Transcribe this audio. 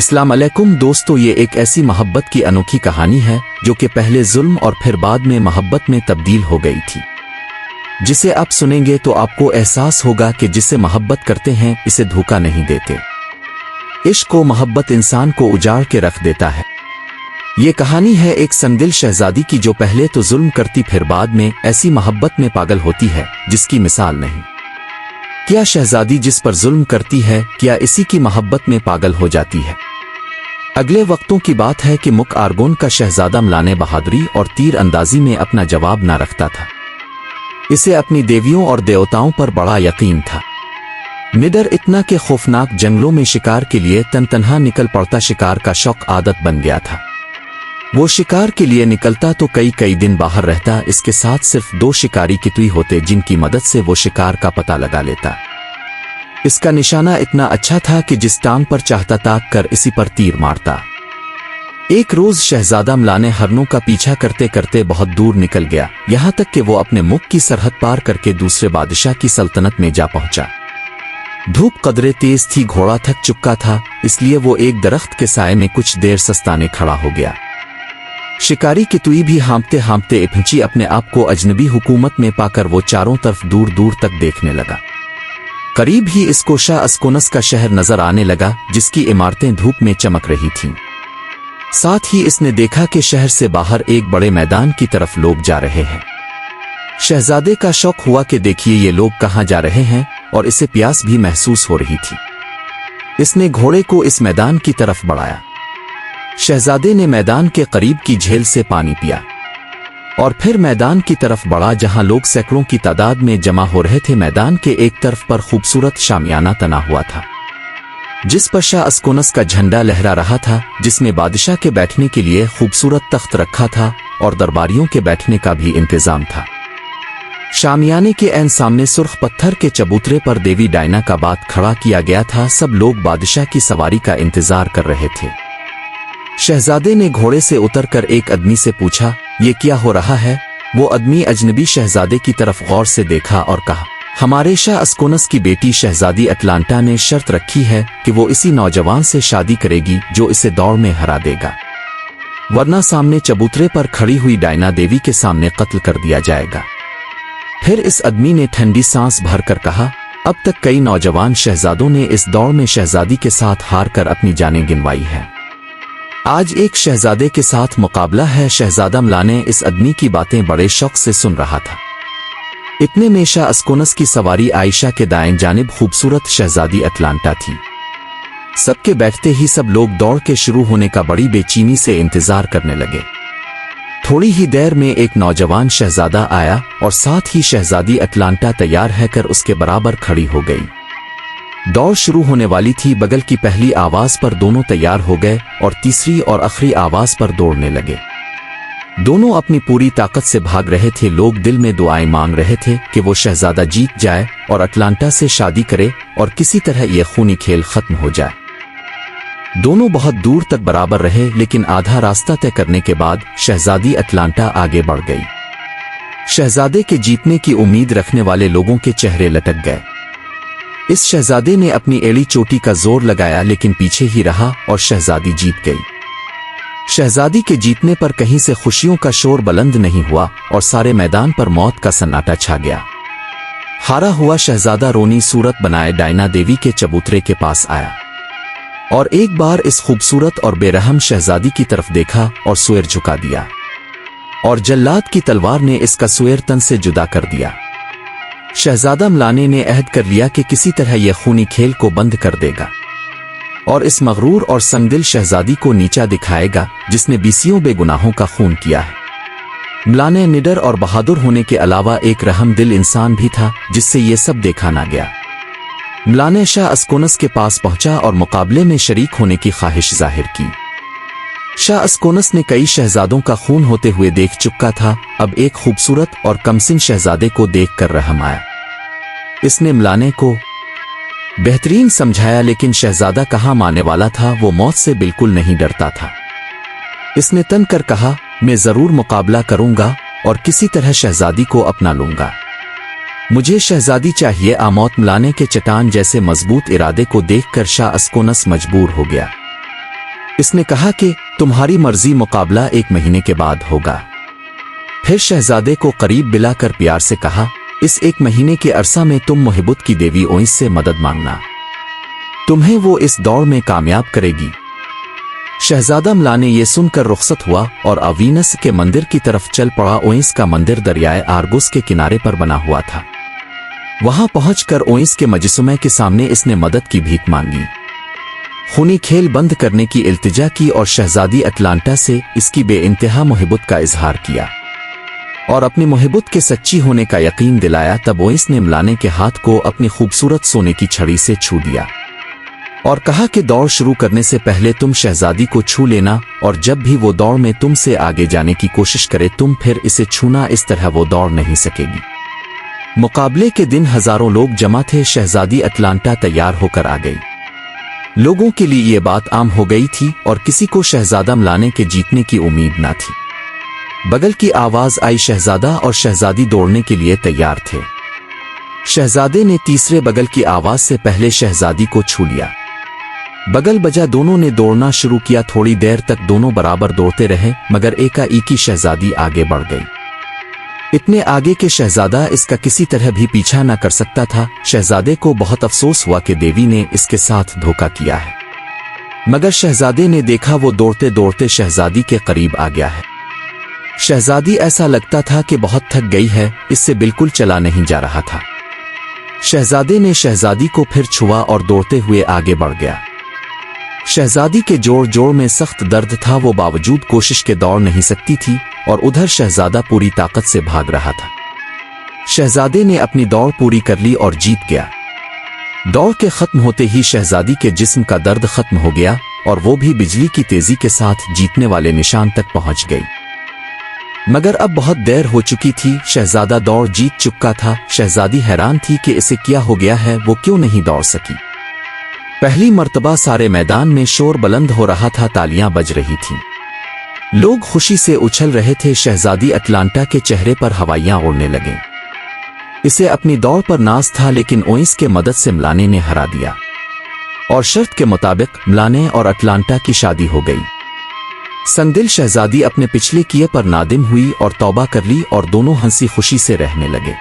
अस्सलाम अलैकुम दोस्तों, ये एक ऐसी मोहब्बत की अनोखी कहानी है जो कि पहले जुल्म और फिर बाद में मोहब्बत में तब्दील हो गई थी। जिसे आप सुनेंगे तो आपको एहसास होगा कि जिसे मोहब्बत करते हैं इसे धोखा नहीं देते। इश्क व मोहब्बत इंसान को उजाड़ के रख देता है। ये कहानी है एक संदिल शहजादी की जो पहले तो जुल्म करती फिर बाद में ऐसी मोहब्बत में पागल होती है जिसकी मिसाल नहीं। क्या शहजादी जिस पर जुल्म करती है क्या इसी की मोहब्बत में पागल हो जाती है? अगले वक्तों की बात है कि मुक आर्गोन का शहजादा मलाने बहादुरी और तीर अंदाजी में अपना जवाब ना रखता था। इसे अपनी देवियों और देवताओं पर बड़ा यकीन था। निडर इतना के खौफनाक जंगलों में शिकार के लिए तनहा निकल पड़ता। शिकार का शौक आदत बन गया था। वो शिकार के लिए निकलता तो कई दिन बाहर रहता। इसके साथ सिर्फ 2 शिकारी कितुई होते जिनकी मदद से वो शिकार का पता लगा लेता। इसका निशाना इतना अच्छा था कि जिस टांग पर चाहता ताक कर इसी पर तीर मारता। एक रोज शहजादा मलाने हरनों का पीछा करते करते बहुत दूर निकल गया, यहाँ तक कि वो अपने मुख की सरहद पार करके दूसरे बादशाह की सल्तनत में जा पहुंचा। धूप कदरे तेज थी, घोड़ा थक चुका था, इसलिए वो एक दरख्त के साए में कुछ देर सस्ताने खड़ा हो गया। शिकारी कितुई भी हांफते हांफते पहुंची। अपने आप को अजनबी हुकूमत में पाकर वो चारों तरफ दूर दूर तक देखने लगा। करीब ही इसको शाह अस्कोनस का शहर नजर आने लगा जिसकी इमारतें धूप में चमक रही थीं। साथ ही इसने देखा कि शहर से बाहर एक बड़े मैदान की तरफ लोग जा रहे हैं। शहजादे का शौक हुआ कि देखिए ये लोग कहाँ जा रहे हैं, और इसे प्यास भी महसूस हो रही थी। इसने घोड़े को इस मैदान की तरफ बढ़ाया। शहजादे ने मैदान के करीब की झील से पानी पिया और फिर मैदान की तरफ बढ़ा जहां लोग सैकड़ों की तादाद में जमा हो रहे थे। मैदान के एक तरफ पर खूबसूरत शामियाना तना हुआ था जिस पर शाह अस्कोनस का झंडा लहरा रहा था, जिसमें बादशाह के बैठने के लिए खूबसूरत तख्त रखा था और दरबारियों के बैठने का भी इंतजाम था। शामियाने के ऐन सामने सुर्ख पत्थर के चबूतरे पर देवी डायना का बात खड़ा किया गया था। सब लोग बादशाह की सवारी का इंतजार कर रहे थे। शहजादे ने घोड़े से उतरकर एक आदमी से पूछा, ये क्या हो रहा है? वो आदमी अजनबी शहजादे की तरफ गौर से देखा और कहा, हमारे शाह अस्कोनस की बेटी शहजादी अटलांटा ने शर्त रखी है कि वो इसी नौजवान से शादी करेगी जो इसे दौड़ में हरा देगा, वरना सामने चबूतरे पर खड़ी हुई डायना देवी के सामने कत्ल कर दिया जाएगा। फिर इस आदमी ने ठंडी सांस भरकर कहा, अब तक कई नौजवान शहजादों ने इस दौड़ में शहजादी के साथ हार कर अपनी जानें गिनवाई है। आज एक शहजादे के साथ मुकाबला है। शहजादा मलाने इस आदमी की बातें बड़े शौक से सुन रहा था। इतने में शाह अस्कोनस की सवारी आयशा के दाएं जानिब खूबसूरत शहजादी अटलांटा थी। सबके बैठते ही सब लोग दौड़ के शुरू होने का बड़ी बेचैनी से इंतजार करने लगे। थोड़ी ही देर में एक नौजवान शहजादा आया और साथ ही शहजादी अटलांटा तैयार है कर उसके बराबर खड़ी हो गई। दौड़ शुरू होने वाली थी। बगल की पहली आवाज पर दोनों तैयार हो गए और तीसरी और आखिरी आवाज पर दौड़ने लगे। दोनों अपनी पूरी ताकत से भाग रहे थे। लोग दिल में दुआएं मांग रहे थे कि वो शहजादा जीत जाए और अटलांटा से शादी करे और किसी तरह यह खूनी खेल खत्म हो जाए। दोनों बहुत दूर तक बराबर रहे, लेकिन आधा रास्ता तय करने के बाद शहजादी अटलांटा आगे बढ़ गई। शहजादे के जीतने की उम्मीद रखने वाले लोगों के चेहरे लटक गए। इस शहजादे ने अपनी एड़ी चोटी का जोर लगाया लेकिन पीछे ही रहा और शहजादी जीत गई। शहजादी के जीतने पर कहीं से खुशियों का शोर बुलंद नहीं हुआ और सारे मैदान पर मौत का सन्नाटा छा गया। हारा हुआ शहजादा रोनी सूरत बनाए डायना देवी के चबूतरे के पास आया और एक बार इस खूबसूरत और बेरहम शहजादी की तरफ देखा और सुएर झुका दिया और जल्लाद की तलवार ने इसका सुएर तन से जुदा कर दिया। शहजादा मलाने ने अहद कर लिया कि किसी तरह यह खूनी खेल को बंद कर देगा और इस मगरूर और संगदिल शहजादी को नीचा दिखाएगा जिसने बीसियों बेगुनाहों का खून किया है। मलाने निडर और बहादुर होने के अलावा एक रहम दिल इंसान भी था जिससे ये सब देखा ना गया। मलाने शाह अस्कोनस के पास पहुंचा और मुकाबले में शरीक होने की ख्वाहिश जाहिर की। शाह अस्कोनस ने कई शहजादों का खून होते हुए देख चुका था। अब एक खूबसूरत और कमसिन शहजादे को देखकर रहम आया। इसने मलाने को बेहतरीन समझाया, लेकिन शहजादा कहाँ मानने वाला था। वो मौत से बिल्कुल नहीं डरता था। इसने तन कर कहा, मैं जरूर मुकाबला करूंगा और किसी तरह शहजादी को अपना लूंगा। मुझे शहजादी चाहिए। आमौत मलाने के चट्टान जैसे मजबूत इरादे को देखकर शाह अस्कोनस मजबूर हो गया। इसने कहा कि तुम्हारी मर्जी, मुकाबला 1 महीने के बाद होगा। फिर शहजादे को करीब बुलाकर प्यार से कहा, इस 1 महीने के अरसा में तुम मुहिब्बत की देवी ओइस से मदद मांगना, तुम्हें वो इस दौड़ में कामयाब करेगी। शहजादा मलाने ये सुनकर रुखसत हुआ और अवीनस के मंदिर की तरफ चल पड़ा। ओइस का मंदिर दरियाए आर्गुस के किनारे पर बना हुआ था। वहां पहुंचकर ओइस के मजसुमे के सामने इसने मदद की भीख मांगी, खूनी खेल बंद करने की इल्तिजा की और शहजादी अटलांटा से इसकी बेइंतहा मुहिब्बत का इजहार किया और अपनी मुहिब्बत के सच्ची होने का यकीन दिलाया। तब ओइस ने मलाने के हाथ को अपनी खूबसूरत सोने की छड़ी से छू दिया और कहा कि दौड़ शुरू करने से पहले तुम शहजादी को छू लेना, और जब भी वो दौड़ में तुमसे आगे जाने की कोशिश करे तुम फिर इसे छूना, इस तरह वो दौड़ नहीं सकेगी। मुकाबले के दिन हजारों लोग जमा थे। शहजादी अटलांटा तैयार होकर आ गई। लोगों के लिए ये बात आम हो गई थी और किसी को शहजादा मलाने के जीतने की उम्मीद न थी। बगल की आवाज आई, शहजादा और शहजादी दौड़ने के लिए तैयार थे। शहजादे ने तीसरे बगल की आवाज से पहले शहजादी को छू लिया। बगल बजा, दोनों ने दौड़ना शुरू किया। थोड़ी देर तक दोनों बराबर दौड़ते रहे, मगर एकाएक ही शहजादी आगे बढ़ गई। इतने आगे के शहजादा इसका किसी तरह भी पीछा न कर सकता था। शहजादे को बहुत अफसोस हुआ कि देवी ने इसके साथ धोखा किया है, मगर शहजादे ने देखा वो दौड़ते दौड़ते शहजादी के करीब आ गया है। शहजादी ऐसा लगता था कि बहुत थक गई है, इससे बिल्कुल चला नहीं जा रहा था। शहजादे ने शहजादी को फिर छुआ और दौड़ते हुए आगे बढ़ गया। शहजादी के जोड़ में सख्त दर्द था, वो बावजूद कोशिश के दौड़ नहीं सकती थी और उधर शहजादा पूरी ताकत से भाग रहा था। शहजादे ने अपनी दौड़ पूरी कर ली और जीत गया। दौड़ के खत्म होते ही शहजादी के जिस्म का दर्द खत्म हो गया और वो भी बिजली की तेजी के साथ जीतने वाले निशान तक पहुंच गई। मगर अब बहुत देर हो चुकी थी, शहजादा दौड़ जीत चुका था। शहजादी हैरान थी कि इसे क्या हो गया है, वो क्यों नहीं दौड़ सकी। पहली मर्तबा सारे मैदान में शोर बुलंद हो रहा था, तालियां बज रही थीं, लोग खुशी से उछल रहे थे। शहजादी अटलांटा के चेहरे पर हवाइयां उड़ने लगे। इसे अपनी दौड़ पर नाज था, लेकिन ओइस के मदद से मलाने ने हरा दिया और शर्त के मुताबिक मलाने और अटलांटा की शादी हो गई। संगदिल शहजादी अपने पिछले किए पर नादिम हुई और तौबा कर ली और दोनों हंसी खुशी से रहने लगे।